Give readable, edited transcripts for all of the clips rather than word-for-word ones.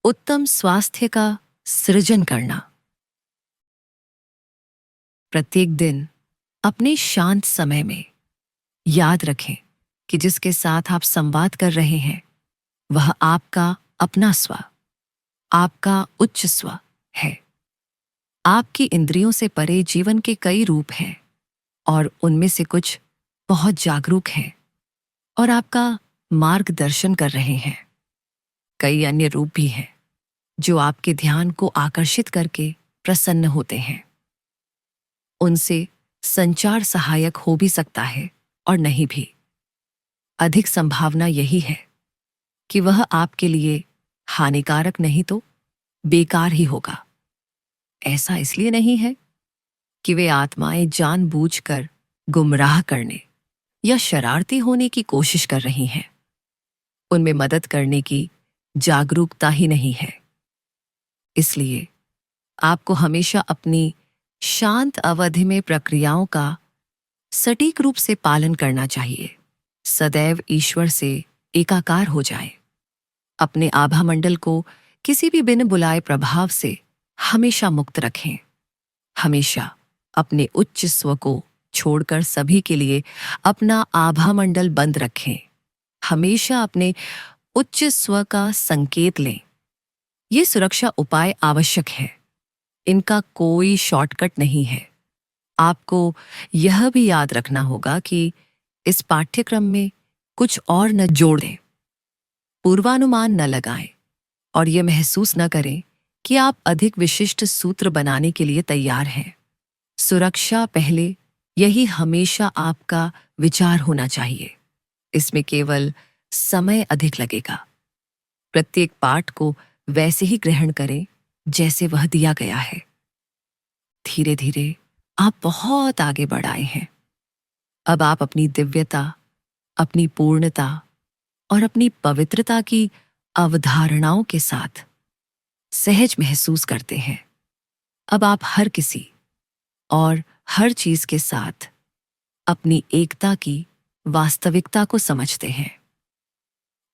उत्तम स्वास्थ्य का सृजन करना। प्रत्येक दिन अपने शांत समय में याद रखें कि जिसके साथ आप संवाद कर रहे हैं वह आपका अपना स्व, आपका उच्च स्व है। आपकी इंद्रियों से परे जीवन के कई रूप हैं और उनमें से कुछ बहुत जागरूक हैं और आपका मार्गदर्शन कर रहे हैं। कई अन्य रूप भी हैं जो आपके ध्यान को आकर्षित करके प्रसन्न होते हैं। उनसे संचार सहायक हो भी सकता है और नहीं भी। अधिक संभावना यही है कि वह आपके लिए हानिकारक नहीं तो बेकार ही होगा। ऐसा इसलिए नहीं है कि वे आत्माएं जानबूझकर गुमराह करने या शरारती होने की कोशिश कर रही हैं। उनमें मदद करने की जागरूकता ही नहीं है। इसलिए आपको हमेशा अपनी शांत अवधि में प्रक्रियाओं का सटीक रूप से पालन करना चाहिए। सदैव ईश्वर से एकाकार हो जाए। अपने आभामंडल को किसी भी बिन बुलाए प्रभाव से हमेशा मुक्त रखें। हमेशा अपने उच्च स्व को छोड़कर सभी के लिए अपना आभामंडल बंद रखें। हमेशा अपने उच्च स्व का संकेत लें। ये सुरक्षा उपाय आवश्यक है। इनका कोई शॉर्टकट नहीं है। आपको यह भी याद रखना होगा कि इस पाठ्यक्रम में कुछ और न जोड़ दें, पूर्वानुमान न लगाएं और यह महसूस न करें कि आप अधिक विशिष्ट सूत्र बनाने के लिए तैयार हैं। सुरक्षा पहले, यही हमेशा आपका विचार होना चाहिए। इसमें केवल समय अधिक लगेगा। प्रत्येक पाठ को वैसे ही ग्रहण करें जैसे वह दिया गया है। धीरे धीरे आप बहुत आगे बढ़ आए हैं। अब आप अपनी दिव्यता, अपनी पूर्णता और अपनी पवित्रता की अवधारणाओं के साथ सहज महसूस करते हैं। अब आप हर किसी और हर चीज के साथ अपनी एकता की वास्तविकता को समझते हैं।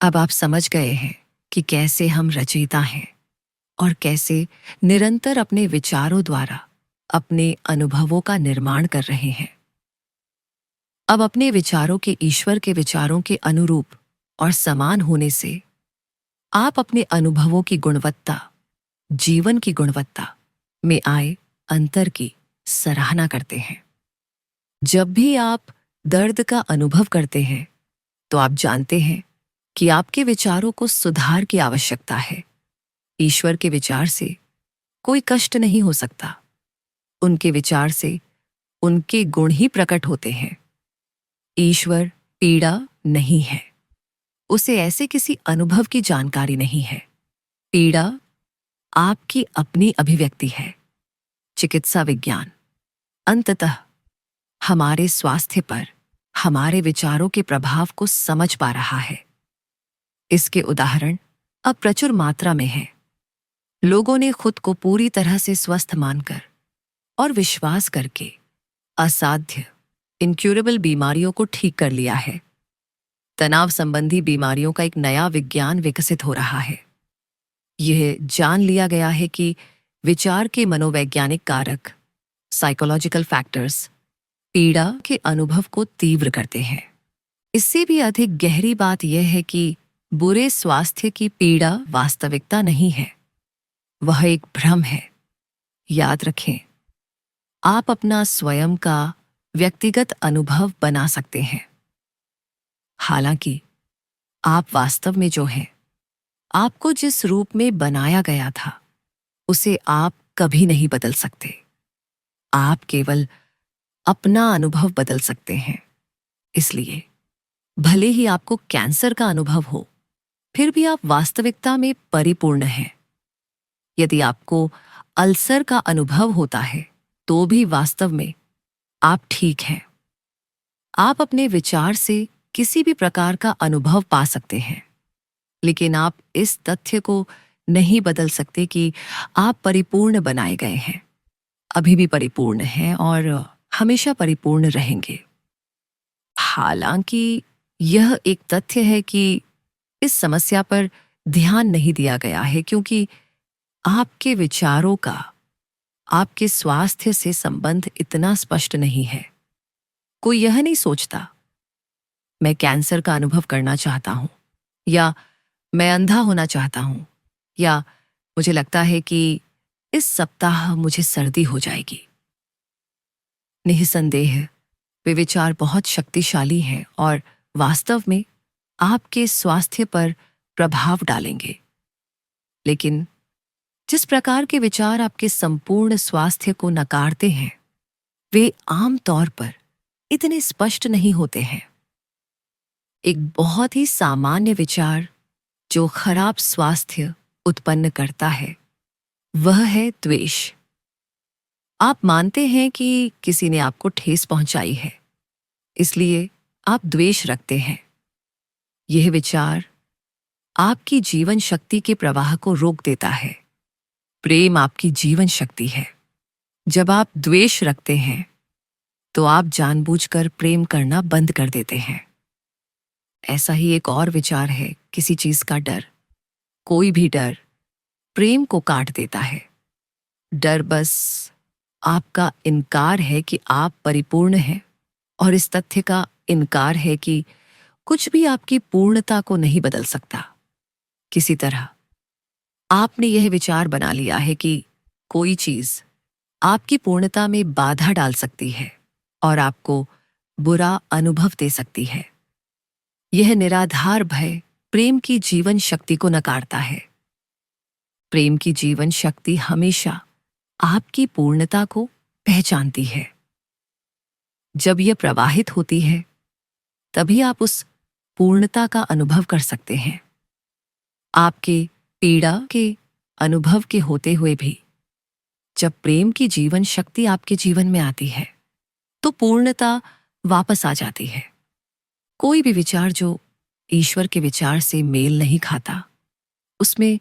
अब आप समझ गए हैं कि कैसे हम रचयिता हैं और कैसे निरंतर अपने विचारों द्वारा अपने अनुभवों का निर्माण कर रहे हैं। अब अपने विचारों के ईश्वर के विचारों के अनुरूप और समान होने से आप अपने अनुभवों की गुणवत्ता, जीवन की गुणवत्ता में आए अंतर की सराहना करते हैं। जब भी आप दर्द का अनुभव करते हैं तो आप जानते हैं कि आपके विचारों को सुधार की आवश्यकता है। ईश्वर के विचार से कोई कष्ट नहीं हो सकता। उनके विचार से उनके गुण ही प्रकट होते हैं। ईश्वर पीड़ा नहीं है। उसे ऐसे किसी अनुभव की जानकारी नहीं है। पीड़ा आपकी अपनी अभिव्यक्ति है। चिकित्सा विज्ञान अंततः हमारे स्वास्थ्य पर हमारे विचारों के प्रभाव को समझ पा रहा है। इसके उदाहरण अब प्रचुर मात्रा में हैं। लोगों ने खुद को पूरी तरह से स्वस्थ मानकर और विश्वास करके असाध्य, इनक्यूरेबल बीमारियों को ठीक कर लिया है। तनाव संबंधी बीमारियों का एक नया विज्ञान विकसित हो रहा है। यह जान लिया गया है कि विचार के मनोवैज्ञानिक कारक, साइकोलॉजिकल फैक्टर्स, पीड़ा के अनुभव को तीव्र करते हैं। इससे भी अधिक गहरी बात यह है कि बुरे स्वास्थ्य की पीड़ा वास्तविकता नहीं है। वह एक भ्रम है। याद रखें, आप अपना स्वयं का व्यक्तिगत अनुभव बना सकते हैं। हालांकि आप वास्तव में जो हैं, आपको जिस रूप में बनाया गया था, उसे आप कभी नहीं बदल सकते। आप केवल अपना अनुभव बदल सकते हैं। इसलिए भले ही आपको कैंसर का अनुभव हो, फिर भी आप वास्तविकता में परिपूर्ण हैं। यदि आपको अल्सर का अनुभव होता है, तो भी वास्तव में आप ठीक हैं। आप अपने विचार से किसी भी प्रकार का अनुभव पा सकते हैं, लेकिन आप इस तथ्य को नहीं बदल सकते कि आप परिपूर्ण बनाए गए हैं। अभी भी परिपूर्ण हैं और हमेशा परिपूर्ण रहेंगे। हालांकि यह एक तथ्य है कि इस समस्या पर ध्यान नहीं दिया गया है, क्योंकि आपके विचारों का आपके स्वास्थ्य से संबंध इतना स्पष्ट नहीं है। कोई यह नहीं सोचता, मैं कैंसर का अनुभव करना चाहता हूं, या मैं अंधा होना चाहता हूं, या मुझे लगता है कि इस सप्ताह मुझे सर्दी हो जाएगी। निस्संदेह वे विचार बहुत शक्तिशाली हैं और वास्तव में आपके स्वास्थ्य पर प्रभाव डालेंगे। लेकिन जिस प्रकार के विचार आपके संपूर्ण स्वास्थ्य को नकारते हैं, वे आम तौर पर इतने स्पष्ट नहीं होते हैं। एक बहुत ही सामान्य विचार जो खराब स्वास्थ्य उत्पन्न करता है, वह है द्वेष। आप मानते हैं कि किसी ने आपको ठेस पहुंचाई है, इसलिए आप द्वेष रखते हैं। यह विचार आपकी जीवन शक्ति के प्रवाह को रोक देता है। प्रेम आपकी जीवन शक्ति है। जब आप द्वेष रखते हैं, तो आप जानबूझकर प्रेम करना बंद कर देते हैं। ऐसा ही एक और विचार है किसी चीज का डर। कोई भी डर प्रेम को काट देता है। डर बस आपका इनकार है कि आप परिपूर्ण हैं, और इस तथ्य का इनकार है कि कुछ भी आपकी पूर्णता को नहीं बदल सकता। किसी तरह आपने यह विचार बना लिया है कि कोई चीज आपकी पूर्णता में बाधा डाल सकती है और आपको बुरा अनुभव दे सकती है। यह निराधार भय प्रेम की जीवन शक्ति को नकारता है। प्रेम की जीवन शक्ति हमेशा आपकी पूर्णता को पहचानती है। जब यह प्रवाहित होती है, तभी आप उस पूर्णता का अनुभव कर सकते हैं। आपके पीड़ा के अनुभव के होते हुए भी जब प्रेम की जीवन शक्ति आपके जीवन में आती है, तो पूर्णता वापस आ जाती है। कोई भी विचार जो ईश्वर के विचार से मेल नहीं खाता, उसमें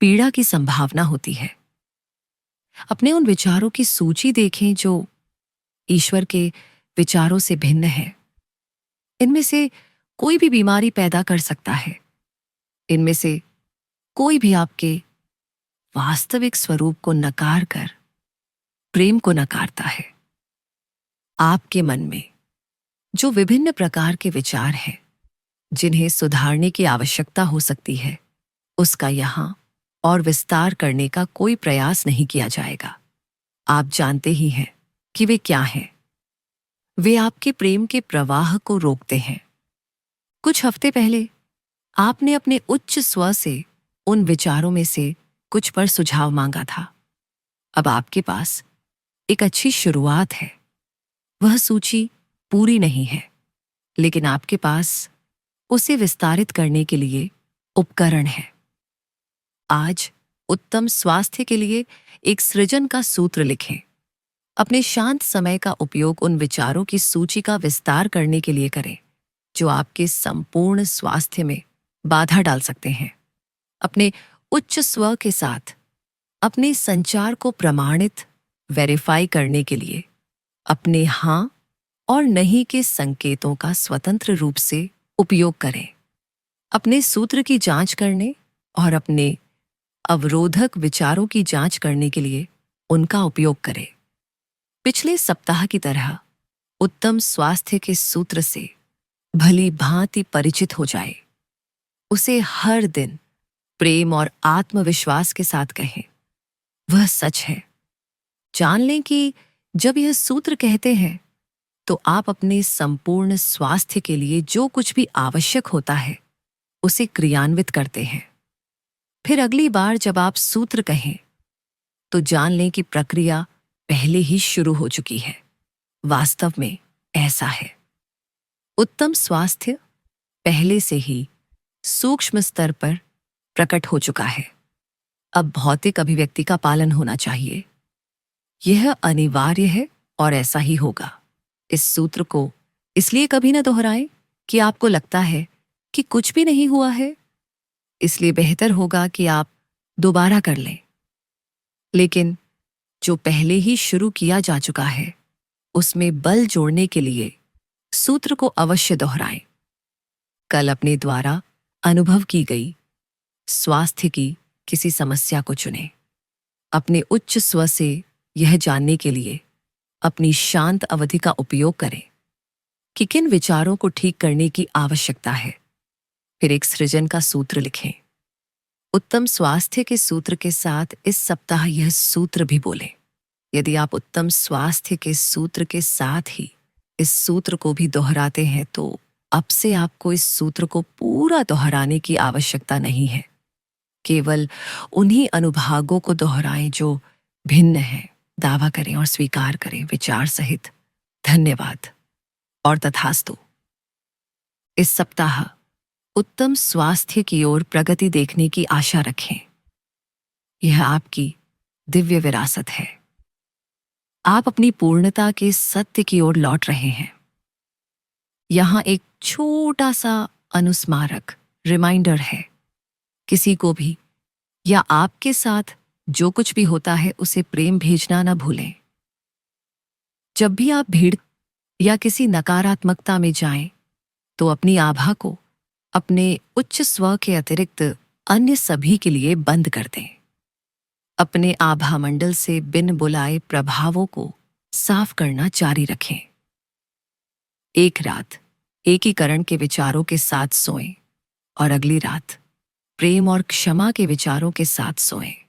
पीड़ा की संभावना होती है। अपने उन विचारों की सूची देखें जो ईश्वर के विचारों से भिन्न है। इनमें से कोई भी बीमारी पैदा कर सकता है। इनमें से कोई भी आपके वास्तविक स्वरूप को नकार कर प्रेम को नकारता है। आपके मन में जो विभिन्न प्रकार के विचार हैं, जिन्हें सुधारने की आवश्यकता हो सकती है, उसका यहां और विस्तार करने का कोई प्रयास नहीं किया जाएगा। आप जानते ही हैं कि वे क्या हैं। वे आपके प्रेम के प्रवाह को रोकते हैं। कुछ हफ्ते पहले आपने अपने उच्च स्व से उन विचारों में से कुछ पर सुझाव मांगा था। अब आपके पास एक अच्छी शुरुआत है। वह सूची पूरी नहीं है, लेकिन आपके पास उसे विस्तारित करने के लिए उपकरण है। आज उत्तम स्वास्थ्य के लिए एक सृजन का सूत्र लिखें। अपने शांत समय का उपयोग उन विचारों की सूची का विस्तार करने के लिए करें जो आपके संपूर्ण स्वास्थ्य में बाधा डाल सकते हैं। अपने उच्च स्व के साथ अपने संचार को प्रमाणित वेरीफाई करने के लिए अपने हाँ और नहीं के संकेतों का स्वतंत्र रूप से उपयोग करें। अपने सूत्र की जांच करने और अपने अवरोधक विचारों की जांच करने के लिए उनका उपयोग करें। पिछले सप्ताह की तरह उत्तम स्वास्थ्य के सूत्र से भली भांति परिचित हो जाए। उसे हर दिन प्रेम और आत्मविश्वास के साथ कहें। वह सच है। जान लें कि जब यह सूत्र कहते हैं, तो आप अपने संपूर्ण स्वास्थ्य के लिए जो कुछ भी आवश्यक होता है, उसे क्रियान्वित करते हैं। फिर अगली बार जब आप सूत्र कहें, तो जान लें कि प्रक्रिया पहले ही शुरू हो चुकी है। वास्तव में ऐसा है। उत्तम स्वास्थ्य पहले से ही सूक्ष्म स्तर पर प्रकट हो चुका है। अब भौतिक अभिव्यक्ति का पालन होना चाहिए। यह अनिवार्य है और ऐसा ही होगा। इस सूत्र को इसलिए कभी न दोहराएं कि आपको लगता है कि कुछ भी नहीं हुआ है। इसलिए बेहतर होगा कि आप दोबारा कर लें। लेकिन जो पहले ही शुरू किया जा चुका है, उसमें बल जोड़ने के लिए सूत्र को अवश्य दोहराएं। कल अपने द्वारा अनुभव की गई स्वास्थ्य की किसी समस्या को चुनें। अपने उच्च स्व से यह जानने के लिए अपनी शांत अवधि का उपयोग करें कि किन विचारों को ठीक करने की आवश्यकता है। फिर एक सृजन का सूत्र लिखें। उत्तम स्वास्थ्य के सूत्र के साथ इस सप्ताह यह सूत्र भी बोलें। यदि आप उत्तम स्वास्थ्य के सूत्र के साथ ही इस सूत्र को भी दोहराते हैं तो अब से आपको इस सूत्र को पूरा दोहराने की आवश्यकता नहीं है। केवल उन्हीं अनुभागों को दोहराएं जो भिन्न हैं। दावा करें और स्वीकार करें विचार सहित, धन्यवाद और तथास्तु। इस सप्ताह उत्तम स्वास्थ्य की ओर प्रगति देखने की आशा रखें। यह आपकी दिव्य विरासत है। आप अपनी पूर्णता के सत्य की ओर लौट रहे हैं। यहां एक छोटा सा अनुस्मारक रिमाइंडर है। किसी को भी या आपके साथ जो कुछ भी होता है उसे प्रेम भेजना न भूलें। जब भी आप भीड़ या किसी नकारात्मकता में जाएं, तो अपनी आभा को अपने उच्च स्व के अतिरिक्त अन्य सभी के लिए बंद कर दें। अपने आभा मंडल से बिन बुलाए प्रभावों को साफ करना जारी रखें। एक रात एकीकरण के विचारों के साथ सोएं और अगली रात प्रेम और क्षमा के विचारों के साथ सोएं।